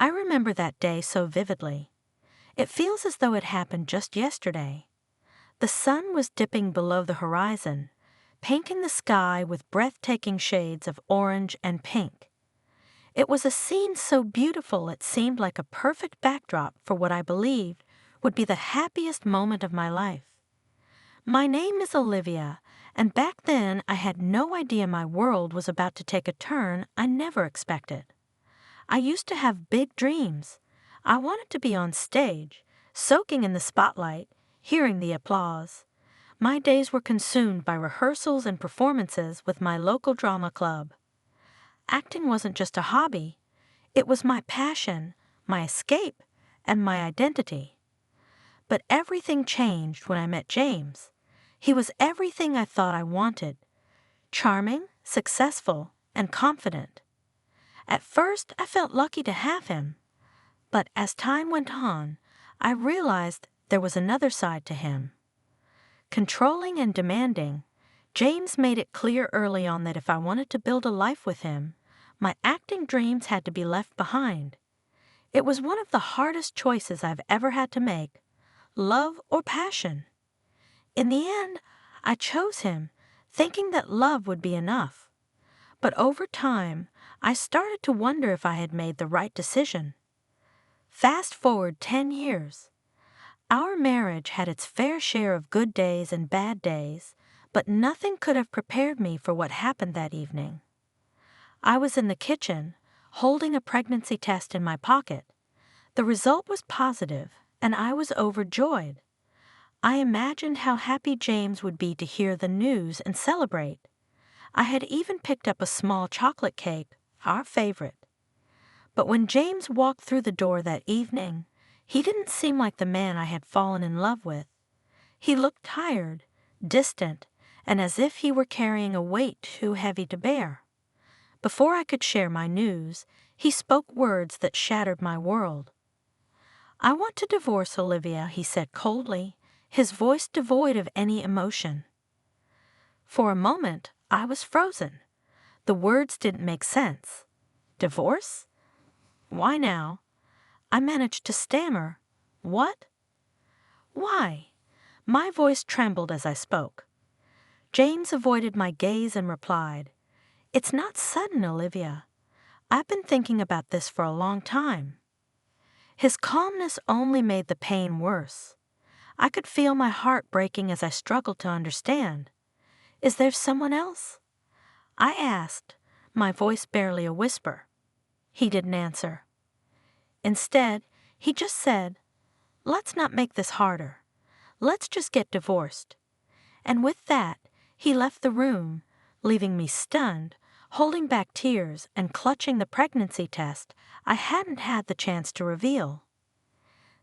I remember that day so vividly. It feels as though it happened just yesterday. The sun was dipping below the horizon, painting the sky with breathtaking shades of orange and pink. It was a scene so beautiful it seemed like a perfect backdrop for what I believed would be the happiest moment of my life. My name is Olivia, and back then I had no idea my world was about to take a turn I never expected. I used to have big dreams. I wanted to be on stage, soaking in the spotlight, hearing the applause. My days were consumed by rehearsals and performances with my local drama club. Acting wasn't just a hobby. It was my passion, my escape, and my identity. But everything changed when I met James. He was everything I thought I wanted: charming, successful, and confident. At first, I felt lucky to have him. But as time went on, I realized there was another side to him. Controlling and demanding, James made it clear early on that if I wanted to build a life with him, my acting dreams had to be left behind. It was one of the hardest choices I've ever had to make: love or passion. In the end, I chose him, thinking that love would be enough. But over time, I started to wonder if I had made the right decision. Fast forward 10 years. Our marriage had its fair share of good days and bad days, but nothing could have prepared me for what happened that evening. I was in the kitchen, holding a pregnancy test in my pocket. The result was positive, and I was overjoyed. I imagined how happy James would be to hear the news and celebrate. I had even picked up a small chocolate cake, our favorite. But when James walked through the door that evening, he didn't seem like the man I had fallen in love with. He looked tired, distant, and as if he were carrying a weight too heavy to bear. Before I could share my news, he spoke words that shattered my world. "I want to divorce Olivia," he said coldly, his voice devoid of any emotion. For a moment, I was frozen. The words didn't make sense. Divorce? Why now? I managed to stammer. What? Why? My voice trembled as I spoke. James avoided my gaze and replied, "It's not sudden, Olivia. I've been thinking about this for a long time." His calmness only made the pain worse. I could feel my heart breaking as I struggled to understand. "Is there someone else?" I asked, my voice barely a whisper. He didn't answer. Instead, he just said, "Let's not make this harder. Let's just get divorced." And with that, he left the room, leaving me stunned, holding back tears and clutching the pregnancy test I hadn't had the chance to reveal.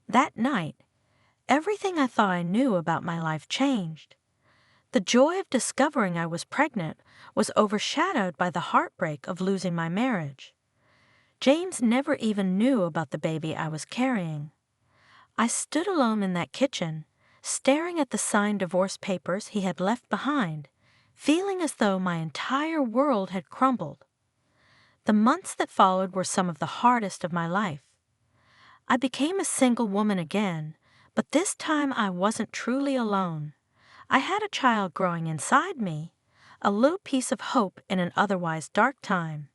That night, everything I thought I knew about my life changed. The joy of discovering I was pregnant was overshadowed by the heartbreak of losing my marriage. James never even knew about the baby I was carrying. I stood alone in that kitchen, staring at the signed divorce papers he had left behind, feeling as though my entire world had crumbled. The months that followed were some of the hardest of my life. I became a single woman again, but this time I wasn't truly alone. I had a child growing inside me, a little piece of hope in an otherwise dark time.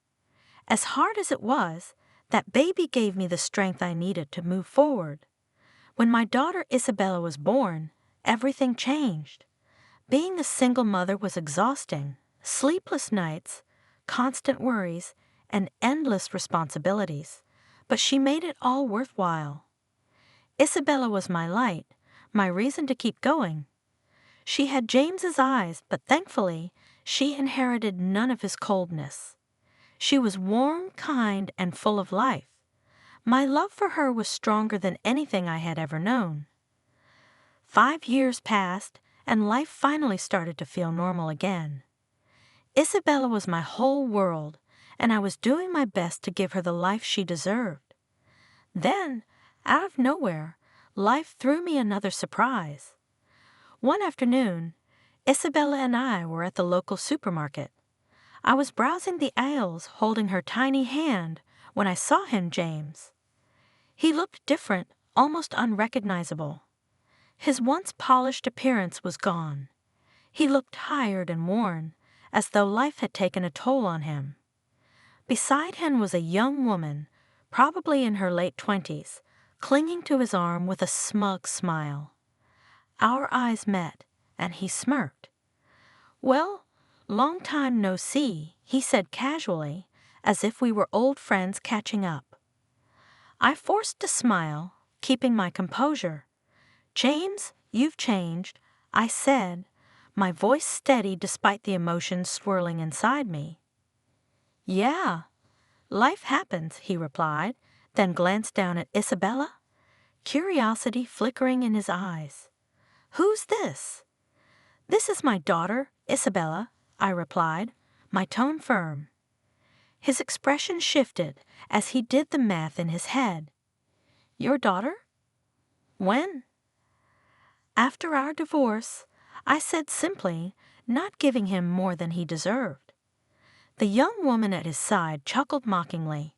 As hard as it was, that baby gave me the strength I needed to move forward. When my daughter Isabella was born, everything changed. Being a single mother was exhausting. Sleepless nights, constant worries, and endless responsibilities. But she made it all worthwhile. Isabella was my light, my reason to keep going. She had James's eyes, but thankfully, she inherited none of his coldness. She was warm, kind, and full of life. My love for her was stronger than anything I had ever known. 5 years passed, and life finally started to feel normal again. Isabella was my whole world, and I was doing my best to give her the life she deserved. Then, out of nowhere, life threw me another surprise. One afternoon, Isabella and I were at the local supermarket. I was browsing the aisles holding her tiny hand when I saw him, James. He looked different, almost unrecognizable. His once polished appearance was gone. He looked tired and worn, as though life had taken a toll on him. Beside him was a young woman, probably in her late 20s, clinging to his arm with a smug smile. Our eyes met, and he smirked. "Well, long time no see," he said casually, as if we were old friends catching up. I forced a smile, keeping my composure. "James, you've changed," I said, my voice steady despite the emotions swirling inside me. "Yeah, life happens," he replied, then glanced down at Isabella, curiosity flickering in his eyes. "Who's this?" "This is my daughter, Isabella," I replied, my tone firm. His expression shifted as he did the math in his head. "Your daughter? When?" "After our divorce," I said simply, not giving him more than he deserved. The young woman at his side chuckled mockingly.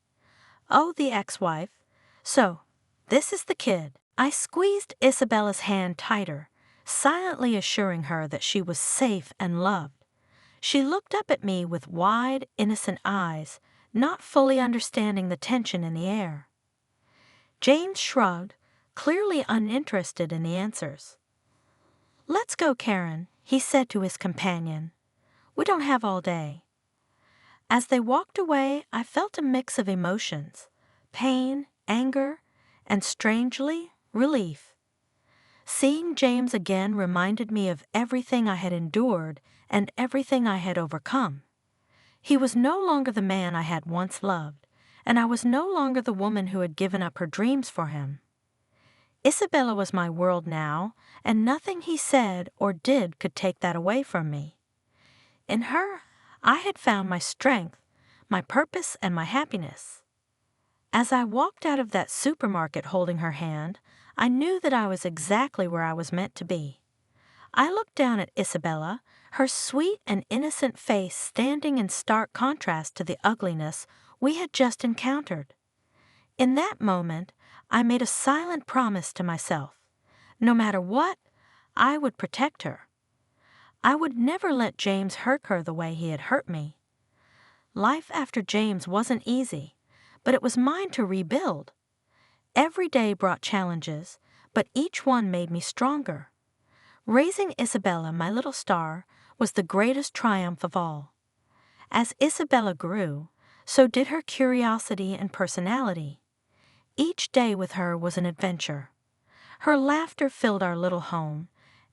"Oh, the ex-wife. So, this is the kid." I squeezed Isabella's hand tighter, silently assuring her that she was safe and loved. She looked up at me with wide, innocent eyes, not fully understanding the tension in the air. James shrugged, clearly uninterested in the answers. "Let's go, Karen," he said to his companion. "We don't have all day." As they walked away, I felt a mix of emotions: pain, anger, and strangely, relief. Seeing James again reminded me of everything I had endured and everything I had overcome. He was no longer the man I had once loved, and I was no longer the woman who had given up her dreams for him. Isabella was my world now, and nothing he said or did could take that away from me. In her, I had found my strength, my purpose, and my happiness. As I walked out of that supermarket holding her hand, I knew that I was exactly where I was meant to be. I looked down at Isabella, her sweet and innocent face standing in stark contrast to the ugliness we had just encountered. In that moment, I made a silent promise to myself. No matter what, I would protect her. I would never let James hurt her the way he had hurt me. Life after James wasn't easy, but it was mine to rebuild. Every day brought challenges, but each one made me stronger. Raising Isabella, my little star, was the greatest triumph of all. As Isabella grew, so did her curiosity and personality. Each day with her was an adventure. Her laughter filled our little home,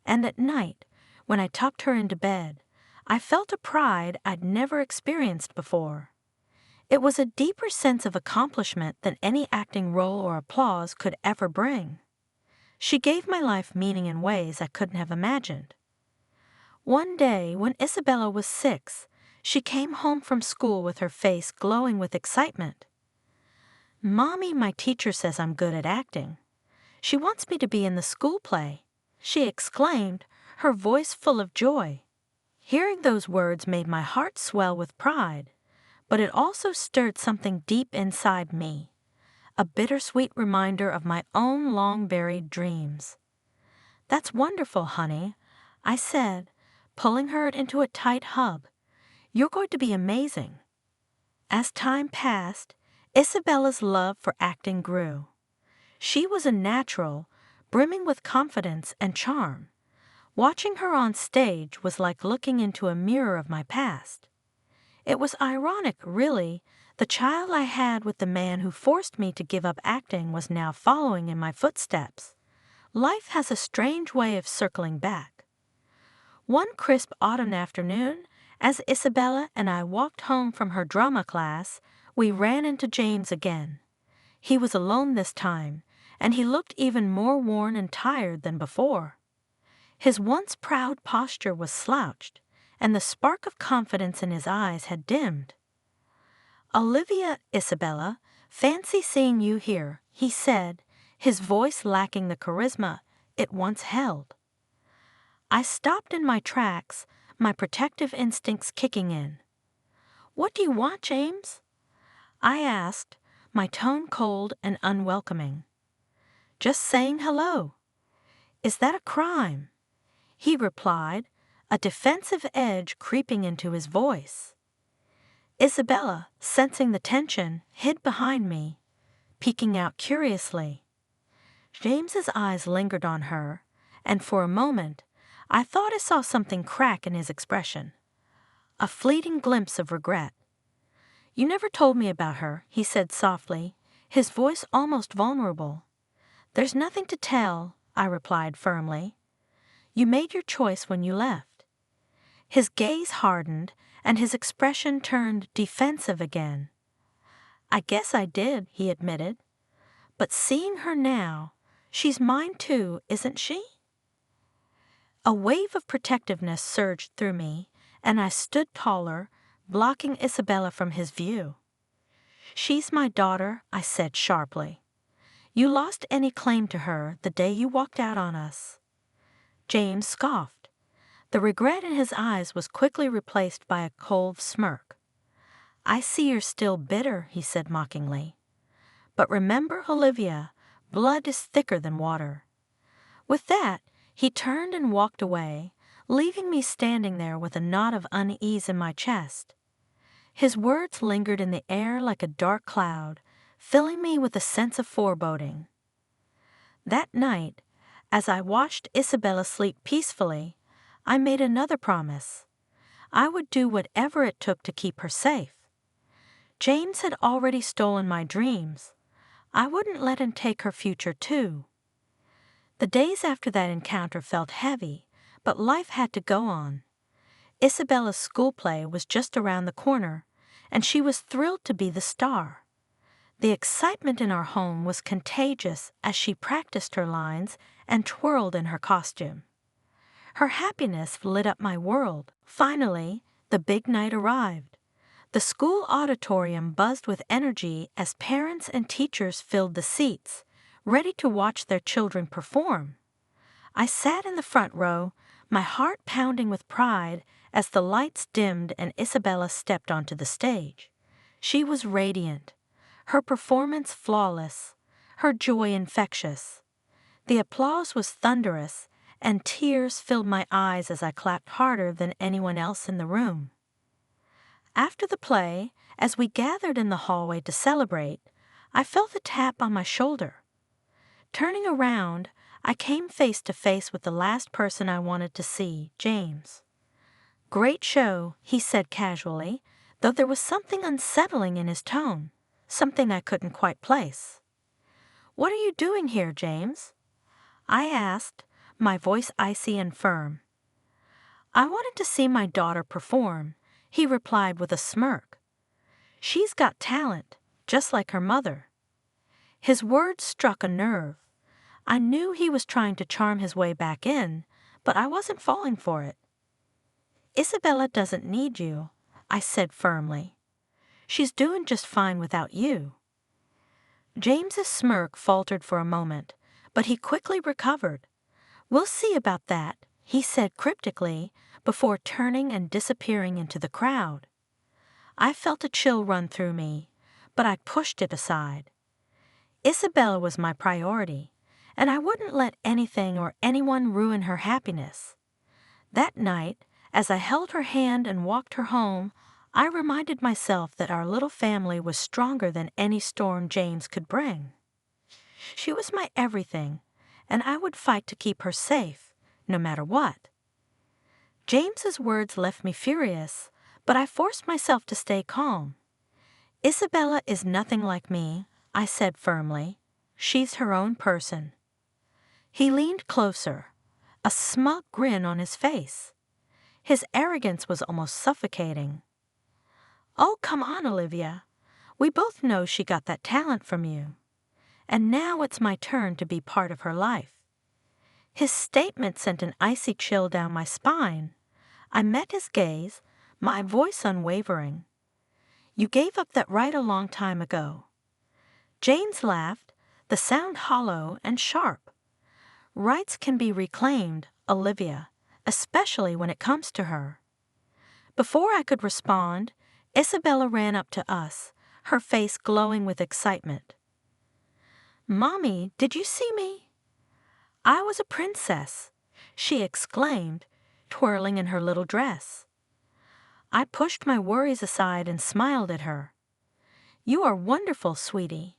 and at night, when I tucked her into bed, I felt a pride I'd never experienced before. It was a deeper sense of accomplishment than any acting role or applause could ever bring. She gave my life meaning in ways I couldn't have imagined. One day, when Isabella was 6, she came home from school with her face glowing with excitement. "Mommy, my teacher says I'm good at acting. She wants me to be in the school play," she exclaimed, her voice full of joy. Hearing those words made my heart swell with pride, but it also stirred something deep inside me, a bittersweet reminder of my own long-buried dreams. "That's wonderful, honey," I said, pulling her into a tight hug. "You're going to be amazing." As time passed, Isabella's love for acting grew. She was a natural, brimming with confidence and charm. Watching her on stage was like looking into a mirror of my past. It was ironic, really. The child I had with the man who forced me to give up acting was now following in my footsteps. Life has a strange way of circling back. One crisp autumn afternoon, as Isabella and I walked home from her drama class, we ran into James again. He was alone this time, and he looked even more worn and tired than before. His once proud posture was slouched, and the spark of confidence in his eyes had dimmed. "Olivia, Isabella, fancy seeing you here," he said, his voice lacking the charisma it once held. I stopped in my tracks, my protective instincts kicking in. "What do you want, James?" I asked, my tone cold and unwelcoming. "Just saying hello. Is that a crime?" he replied, a defensive edge creeping into his voice. Isabella, sensing the tension, hid behind me, peeking out curiously. James's eyes lingered on her, and for a moment, I thought I saw something crack in his expression. A fleeting glimpse of regret. "You never told me about her," he said softly, his voice almost vulnerable. "There's nothing to tell," I replied firmly. "You made your choice when you left." His gaze hardened, and his expression turned defensive again. "I guess I did," he admitted. "But seeing her now, she's mine too, isn't she?" A wave of protectiveness surged through me, and I stood taller, blocking Isabella from his view. "She's my daughter," I said sharply. "You lost any claim to her the day you walked out on us." James scoffed. The regret in his eyes was quickly replaced by a cold smirk. "I see you're still bitter," he said mockingly. "But remember, Olivia, blood is thicker than water." With that, he turned and walked away, leaving me standing there with a knot of unease in my chest. His words lingered in the air like a dark cloud, filling me with a sense of foreboding. That night, as I watched Isabella sleep peacefully, I made another promise. I would do whatever it took to keep her safe. James had already stolen my dreams. I wouldn't let him take her future too. The days after that encounter felt heavy, but life had to go on. Isabella's school play was just around the corner, and she was thrilled to be the star. The excitement in our home was contagious as she practiced her lines and twirled in her costume. Her happiness lit up my world. Finally, the big night arrived. The school auditorium buzzed with energy as parents and teachers filled the seats, ready to watch their children perform. I sat in the front row, my heart pounding with pride as the lights dimmed and Isabella stepped onto the stage. She was radiant, her performance flawless, her joy infectious. The applause was thunderous, and tears filled my eyes as I clapped harder than anyone else in the room. After the play, as we gathered in the hallway to celebrate, I felt a tap on my shoulder. Turning around, I came face to face with the last person I wanted to see, James. "Great show," he said casually, though there was something unsettling in his tone, something I couldn't quite place. "What are you doing here, James?" I asked, my voice icy and firm. "I wanted to see my daughter perform," he replied with a smirk. "She's got talent, just like her mother." His words struck a nerve. I knew he was trying to charm his way back in, but I wasn't falling for it. "Isabella doesn't need you," I said firmly. "She's doing just fine without you." James's smirk faltered for a moment, but he quickly recovered. "We'll see about that," he said cryptically, before turning and disappearing into the crowd. I felt a chill run through me, but I pushed it aside. Isabella was my priority, and I wouldn't let anything or anyone ruin her happiness. That night, as I held her hand and walked her home, I reminded myself that our little family was stronger than any storm James could bring. She was my everything, and I would fight to keep her safe, no matter what. James's words left me furious, but I forced myself to stay calm. "Isabella is nothing like me," I said firmly. "She's her own person." He leaned closer, a smug grin on his face. His arrogance was almost suffocating. "Oh, come on, Olivia. We both know she got that talent from you. And now it's my turn to be part of her life." His statement sent an icy chill down my spine. I met his gaze, my voice unwavering. "You gave up that right a long time ago." James laughed, the sound hollow and sharp. "Rights can be reclaimed, Olivia, especially when it comes to her." Before I could respond, Isabella ran up to us, her face glowing with excitement. "Mommy, did you see me? I was a princess," she exclaimed, twirling in her little dress. I pushed my worries aside and smiled at her. "You are wonderful, sweetie."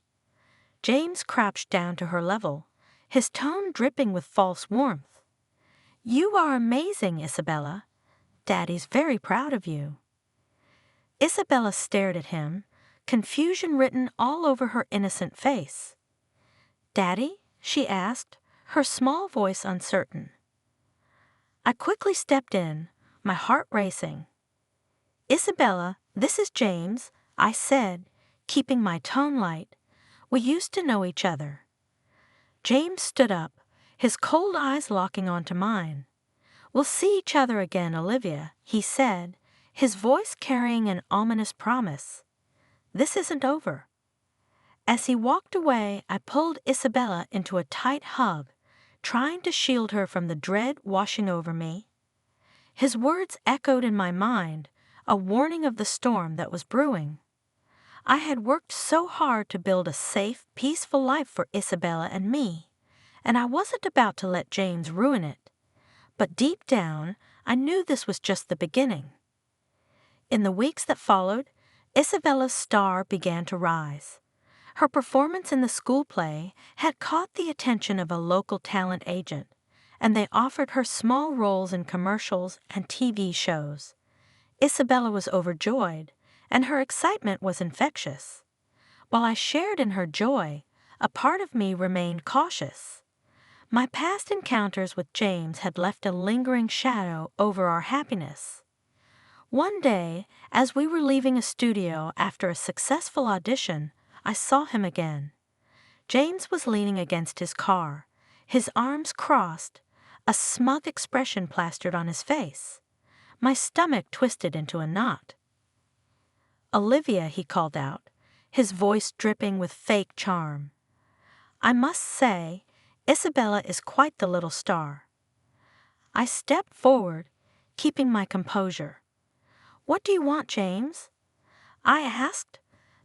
James crouched down to her level, his tone dripping with false warmth. "You are amazing, Isabella. Daddy's very proud of you." Isabella stared at him, confusion written all over her innocent face. "Daddy?" she asked, her small voice uncertain. I quickly stepped in, my heart racing. "Isabella, this is James," I said, keeping my tone light. "We used to know each other." James stood up, his cold eyes locking onto mine. "We'll see each other again, Olivia," he said, his voice carrying an ominous promise. "This isn't over." As he walked away, I pulled Isabella into a tight hug, trying to shield her from the dread washing over me. His words echoed in my mind, a warning of the storm that was brewing. I had worked so hard to build a safe, peaceful life for Isabella and me, and I wasn't about to let James ruin it. But deep down, I knew this was just the beginning. In the weeks that followed, Isabella's star began to rise. Her performance in the school play had caught the attention of a local talent agent, and they offered her small roles in commercials and TV shows. Isabella was overjoyed, and her excitement was infectious. While I shared in her joy, a part of me remained cautious. My past encounters with James had left a lingering shadow over our happiness. One day, as we were leaving a studio after a successful audition, I saw him again. James was leaning against his car, his arms crossed, a smug expression plastered on his face. My stomach twisted into a knot. "Olivia," he called out, his voice dripping with fake charm. "I must say, Isabella is quite the little star." I stepped forward, keeping my composure. "What do you want, James?" I asked,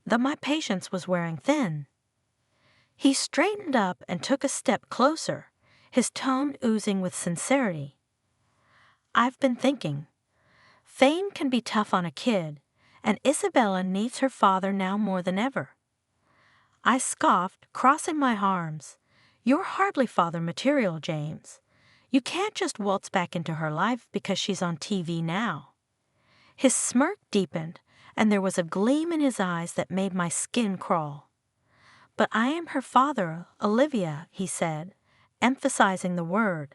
though my patience was wearing thin. He straightened up and took a step closer, his tone oozing with sincerity. "I've been thinking. Fame can be tough on a kid, and Isabella needs her father now more than ever." I scoffed, crossing my arms. "You're hardly father material, James. You can't just waltz back into her life because she's on TV now." His smirk deepened, and there was a gleam in his eyes that made my skin crawl. "But I am her father, Olivia," he said, emphasizing the word,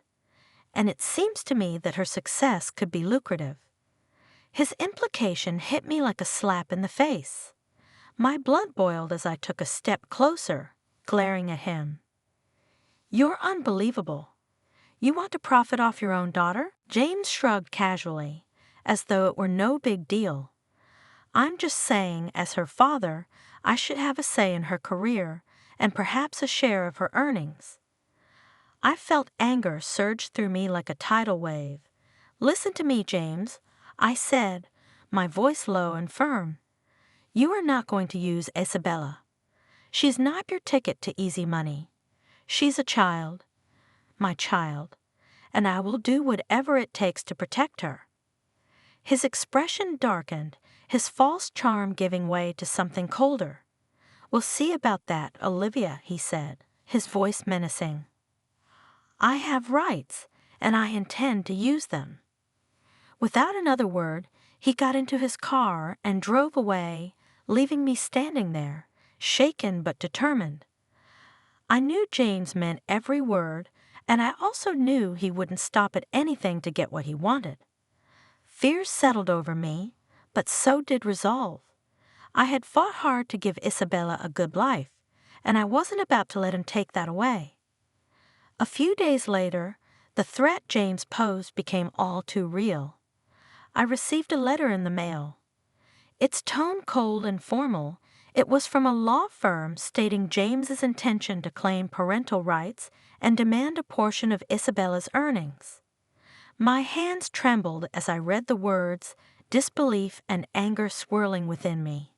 "and it seems to me that her success could be lucrative." His implication hit me like a slap in the face. My blood boiled as I took a step closer, glaring at him. "You're unbelievable. You want to profit off your own daughter?" James shrugged casually, as though it were no big deal. "I'm just saying, as her father, I should have a say in her career and perhaps a share of her earnings." I felt anger surge through me like a tidal wave. "Listen to me, James," I said, my voice low and firm. "You are not going to use Isabella. She's not your ticket to easy money. She's a child, my child, and I will do whatever it takes to protect her." His expression darkened, his false charm giving way to something colder. "We'll see about that, Olivia," he said, his voice menacing. "I have rights, and I intend to use them." Without another word, he got into his car and drove away, leaving me standing there, shaken but determined. I knew James meant every word, and I also knew he wouldn't stop at anything to get what he wanted. Fear settled over me, but so did resolve. I had fought hard to give Isabella a good life, and I wasn't about to let him take that away. A few days later, the threat James posed became all too real. I received a letter in the mail. Its tone cold and formal, it was from a law firm stating James's intention to claim parental rights and demand a portion of Isabella's earnings. My hands trembled as I read the words, disbelief and anger swirling within me.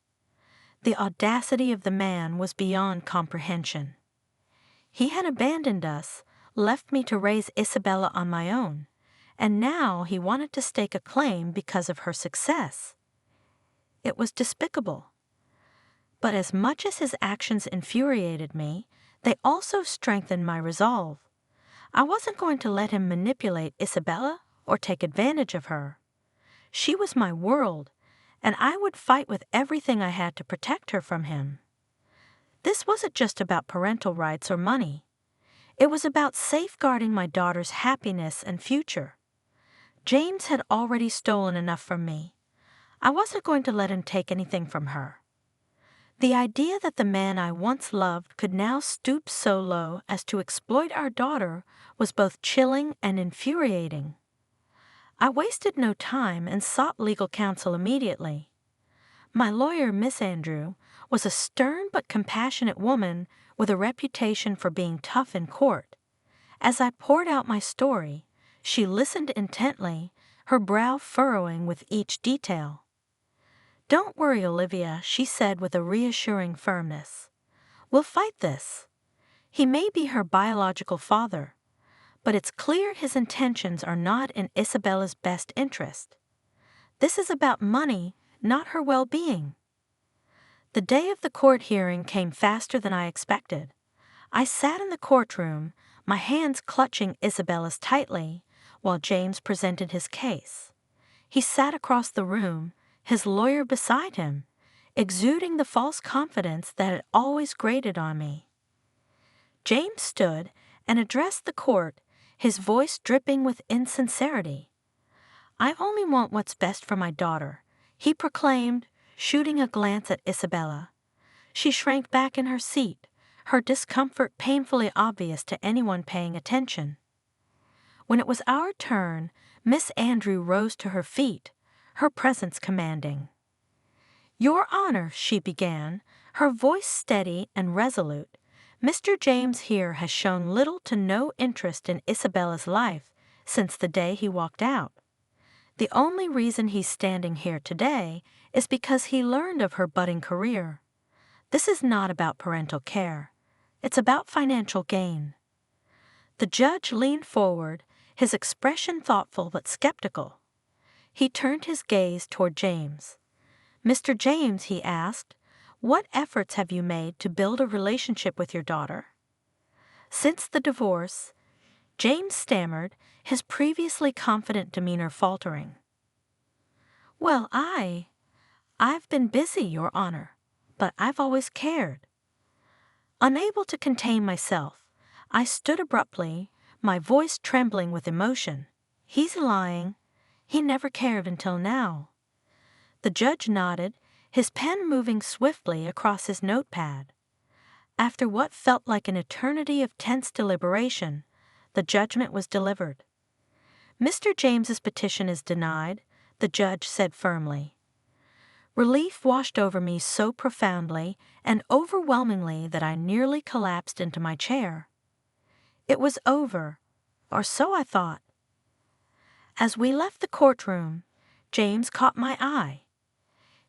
The audacity of the man was beyond comprehension. He had abandoned us, left me to raise Isabella on my own, and now he wanted to stake a claim because of her success. It was despicable. But as much as his actions infuriated me, they also strengthened my resolve. I wasn't going to let him manipulate Isabella or take advantage of her. She was my world, and I would fight with everything I had to protect her from him. This wasn't just about parental rights or money. It was about safeguarding my daughter's happiness and future. James had already stolen enough from me. I wasn't going to let him take anything from her. The idea that the man I once loved could now stoop so low as to exploit our daughter was both chilling and infuriating. I wasted no time and sought legal counsel immediately. My lawyer, Miss Andrew, was a stern but compassionate woman with a reputation for being tough in court. As I poured out my story, she listened intently, her brow furrowing with each detail. "Don't worry, Olivia," she said with a reassuring firmness. "We'll fight this. He may be her biological father, but it's clear his intentions are not in Isabella's best interest. This is about money, not her well-being." The day of the court hearing came faster than I expected. I sat in the courtroom, my hands clutching Isabella's tightly, while James presented his case. He sat across the room, his lawyer beside him, exuding the false confidence that had always grated on me. James stood and addressed the court, his voice dripping with insincerity. "I only want what's best for my daughter," he proclaimed, shooting a glance at Isabella. She shrank back in her seat, her discomfort painfully obvious to anyone paying attention. When it was our turn, Miss Andrew rose to her feet, her presence commanding. "Your Honor," she began, her voice steady and resolute, "Mr. James here has shown little to no interest in Isabella's life since the day he walked out. The only reason he's standing here today is because he learned of her budding career. This is not about parental care. It's about financial gain." The judge leaned forward, his expression thoughtful but skeptical. He turned his gaze toward James. "Mr. James," he asked, "what efforts have you made to build a relationship with your daughter?" "Since the divorce," James stammered, his previously confident demeanor faltering. "Well, I've been busy, Your Honor, but I've always cared." Unable to contain myself, I stood abruptly, my voice trembling with emotion. "He's lying. He never cared until now." The judge nodded, his pen moving swiftly across his notepad. After what felt like an eternity of tense deliberation, the judgment was delivered. "Mr. James's petition is denied," the judge said firmly. Relief washed over me so profoundly and overwhelmingly that I nearly collapsed into my chair. It was over, or so I thought. As we left the courtroom, James caught my eye.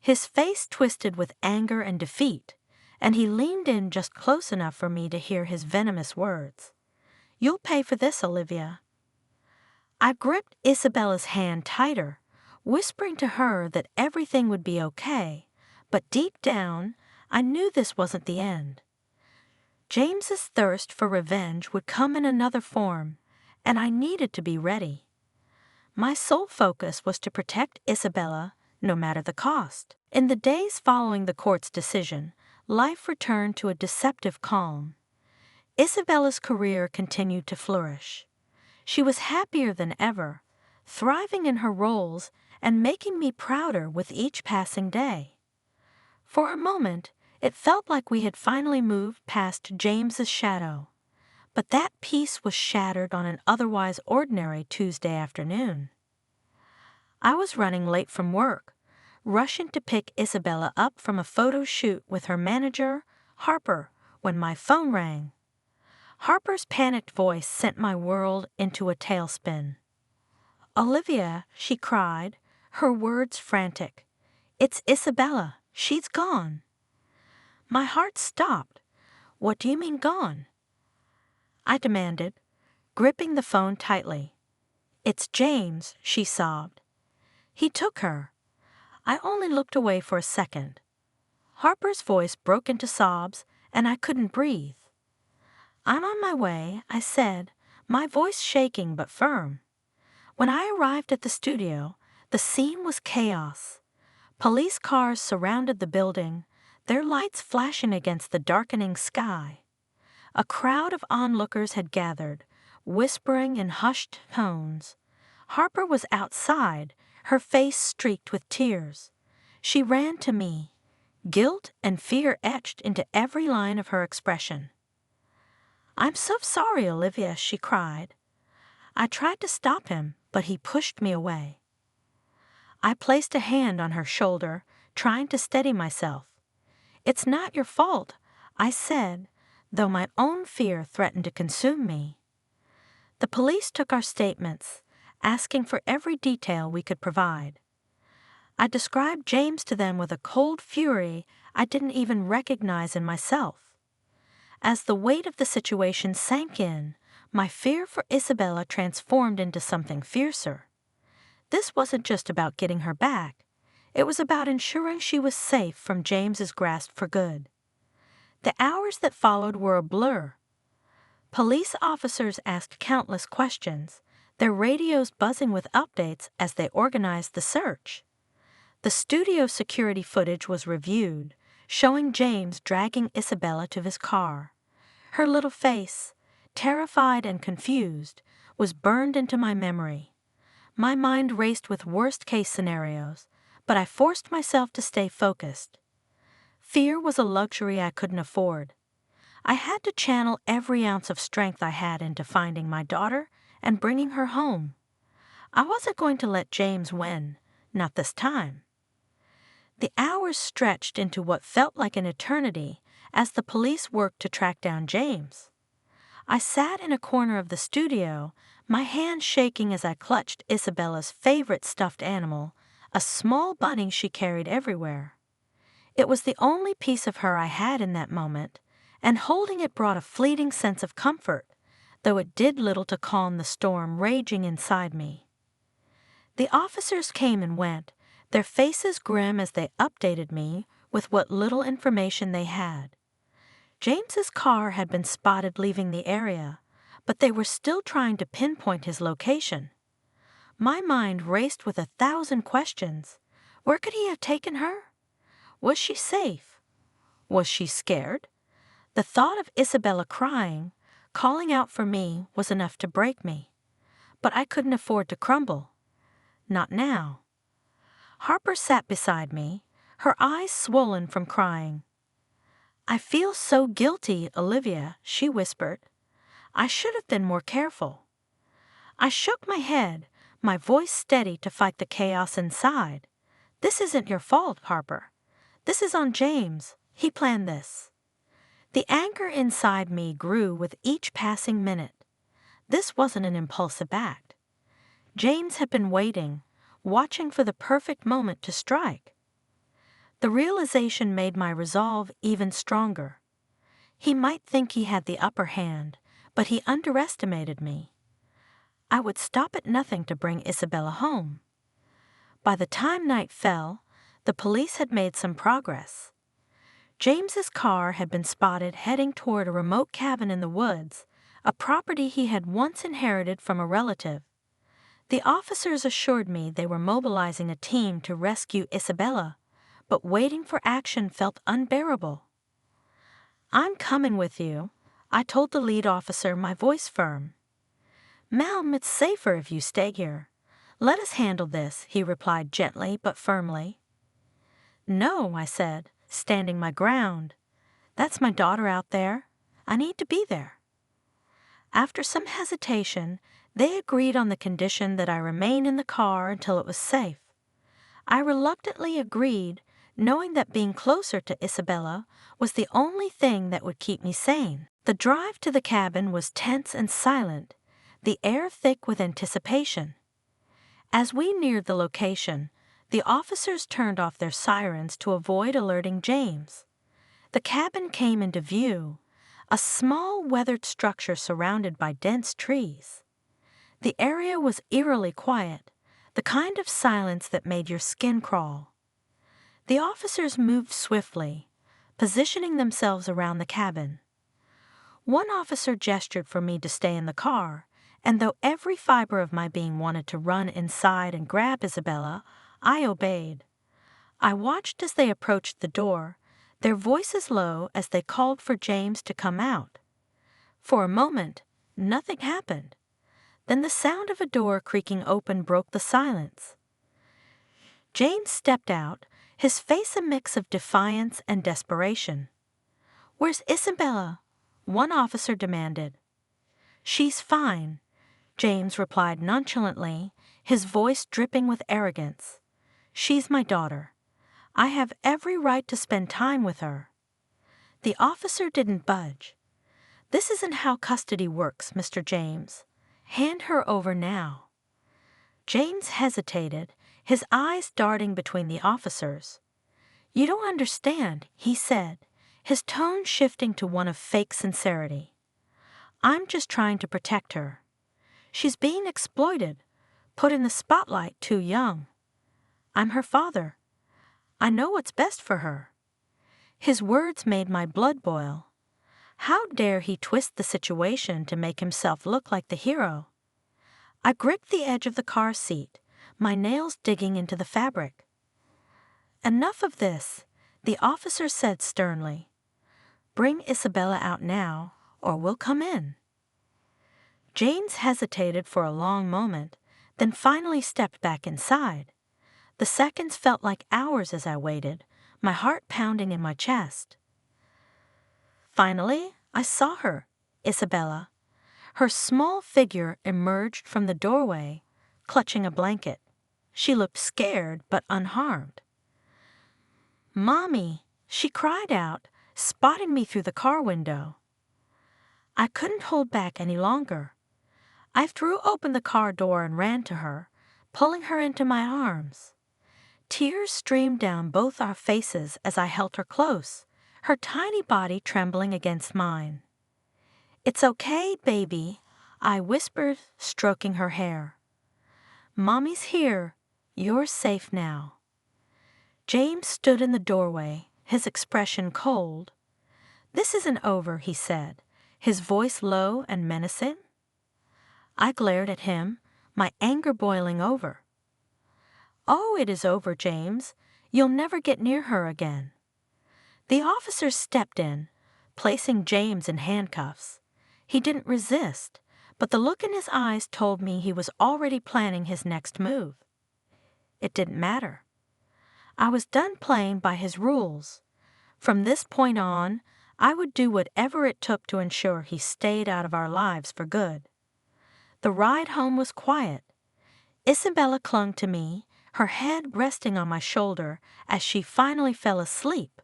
His face twisted with anger and defeat, and he leaned in just close enough for me to hear his venomous words. "You'll pay for this, Olivia." I gripped Isabella's hand tighter, whispering to her that everything would be okay, but deep down, I knew this wasn't the end. James's thirst for revenge would come in another form, and I needed to be ready. My sole focus was to protect Isabella, no matter the cost. In the days following the court's decision, life returned to a deceptive calm. Isabella's career continued to flourish. She was happier than ever, thriving in her roles and making me prouder with each passing day. For a moment, it felt like we had finally moved past James's shadow, but that peace was shattered on an otherwise ordinary Tuesday afternoon. I was running late from work, rushing to pick Isabella up from a photo shoot with her manager, Harper, when my phone rang. Harper's panicked voice sent my world into a tailspin. "Olivia," she cried, her words frantic. "It's Isabella. She's gone." My heart stopped. "What do you mean gone?" I demanded, gripping the phone tightly. "It's James," she sobbed. "He took her." I only looked away for a second. Harper's voice broke into sobs, and I couldn't breathe. "I'm on my way," I said, my voice shaking but firm. When I arrived at the studio, the scene was chaos. Police cars surrounded the building, their lights flashing against the darkening sky. A crowd of onlookers had gathered, whispering in hushed tones. Harper was outside, her face streaked with tears. She ran to me, guilt and fear etched into every line of her expression. "I'm so sorry, Olivia," she cried. I tried to stop him, but he pushed me away. I placed a hand on her shoulder, trying to steady myself. "It's not your fault," I said, though my own fear threatened to consume me. The police took our statements, asking for every detail we could provide. I described James to them with a cold fury I didn't even recognize in myself. As the weight of the situation sank in, my fear for Isabella transformed into something fiercer. This wasn't just about getting her back. It was about ensuring she was safe from James's grasp for good. The hours that followed were a blur. Police officers asked countless questions, their radios buzzing with updates as they organized the search. The studio security footage was reviewed, showing James dragging Isabella to his car. Her little face, terrified and confused, was burned into my memory. My mind raced with worst-case scenarios, but I forced myself to stay focused. Fear was a luxury I couldn't afford. I had to channel every ounce of strength I had into finding my daughter and bringing her home. I wasn't going to let James win, not this time. The hours stretched into what felt like an eternity as the police worked to track down James. I sat in a corner of the studio, my hand shaking as I clutched Isabella's favorite stuffed animal, a small bunny she carried everywhere. It was the only piece of her I had in that moment, and holding it brought a fleeting sense of comfort, though it did little to calm the storm raging inside me. The officers came and went, their faces grim as they updated me with what little information they had. James's car had been spotted leaving the area, but they were still trying to pinpoint his location. My mind raced with 1,000 questions. Where could he have taken her? Was she safe? Was she scared? The thought of Isabella crying, calling out for me, was enough to break me. But I couldn't afford to crumble. Not now. Harper sat beside me, her eyes swollen from crying. "I feel so guilty, Olivia," she whispered. "I should have been more careful." I shook my head, my voice steady to fight the chaos inside. "This isn't your fault, Harper. This is on James. He planned this." The anger inside me grew with each passing minute. This wasn't an impulsive act. James had been waiting, watching for the perfect moment to strike. The realization made my resolve even stronger. He might think he had the upper hand, but he underestimated me. I would stop at nothing to bring Isabella home. By the time night fell, the police had made some progress. James's car had been spotted heading toward a remote cabin in the woods, a property he had once inherited from a relative. The officers assured me they were mobilizing a team to rescue Isabella, but waiting for action felt unbearable. "I'm coming with you," I told the lead officer, my voice firm. "Ma'am, it's safer if you stay here. Let us handle this," he replied gently but firmly. "No," I said, standing my ground. "That's my daughter out there. I need to be there." After some hesitation, they agreed on the condition that I remain in the car until it was safe. I reluctantly agreed, knowing that being closer to Isabella was the only thing that would keep me sane. The drive to the cabin was tense and silent, the air thick with anticipation. As we neared the location, the officers turned off their sirens to avoid alerting James. The cabin came into view, a small weathered structure surrounded by dense trees. The area was eerily quiet, the kind of silence that made your skin crawl. The officers moved swiftly, positioning themselves around the cabin. One officer gestured for me to stay in the car, and though every fiber of my being wanted to run inside and grab Isabella, I obeyed. I watched as they approached the door, their voices low as they called for James to come out. For a moment, nothing happened. Then the sound of a door creaking open broke the silence. James stepped out, his face a mix of defiance and desperation. "Where's Isabella?" one officer demanded. "She's fine," James replied nonchalantly, his voice dripping with arrogance. "She's my daughter. I have every right to spend time with her." The officer didn't budge. "This isn't how custody works, Mr. James. Hand her over now." James hesitated, his eyes darting between the officers. "You don't understand," he said, his tone shifting to one of fake sincerity. "I'm just trying to protect her. She's being exploited, put in the spotlight too young. I'm her father. I know what's best for her." His words made my blood boil. How dare he twist the situation to make himself look like the hero? I gripped the edge of the car seat, my nails digging into the fabric. "Enough of this," the officer said sternly. "Bring Isabella out now, or we'll come in." James hesitated for a long moment, then finally stepped back inside. The seconds felt like hours as I waited, my heart pounding in my chest. Finally, I saw her, Isabella. Her small figure emerged from the doorway, clutching a blanket. She looked scared but unharmed. "Mommy!" she cried out, spotting me through the car window. I couldn't hold back any longer. I threw open the car door and ran to her, pulling her into my arms. Tears streamed down both our faces as I held her close, her tiny body trembling against mine. "It's okay, baby," I whispered, stroking her hair. "Mommy's here. You're safe now." James stood in the doorway, his expression cold. "This isn't over," he said, his voice low and menacing. I glared at him, my anger boiling over. "Oh, it is over, James. You'll never get near her again." The officer stepped in, placing James in handcuffs. He didn't resist, but the look in his eyes told me he was already planning his next move. It didn't matter. I was done playing by his rules. From this point on, I would do whatever it took to ensure he stayed out of our lives for good. The ride home was quiet. Isabella clung to me, her head resting on my shoulder as she finally fell asleep.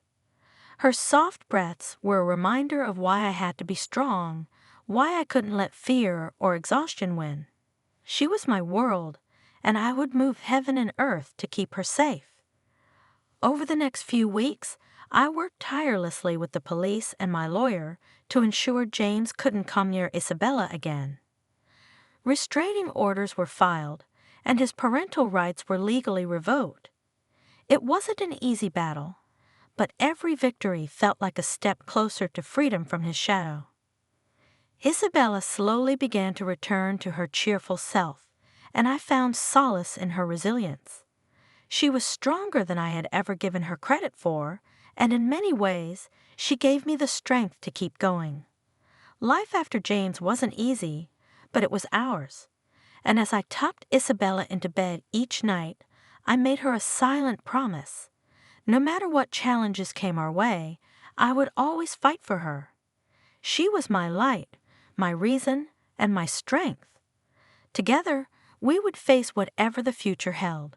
Her soft breaths were a reminder of why I had to be strong, why I couldn't let fear or exhaustion win. She was my world, and I would move heaven and earth to keep her safe. Over the next few weeks, I worked tirelessly with the police and my lawyer to ensure James couldn't come near Isabella again. Restraining orders were filed, and his parental rights were legally revoked. It wasn't an easy battle, but every victory felt like a step closer to freedom from his shadow. Isabella slowly began to return to her cheerful self, and I found solace in her resilience. She was stronger than I had ever given her credit for, and in many ways, she gave me the strength to keep going. Life after James wasn't easy, but it was ours. And as I tucked Isabella into bed each night, I made her a silent promise. No matter what challenges came our way, I would always fight for her. She was my light, my reason, and my strength. Together, we would face whatever the future held.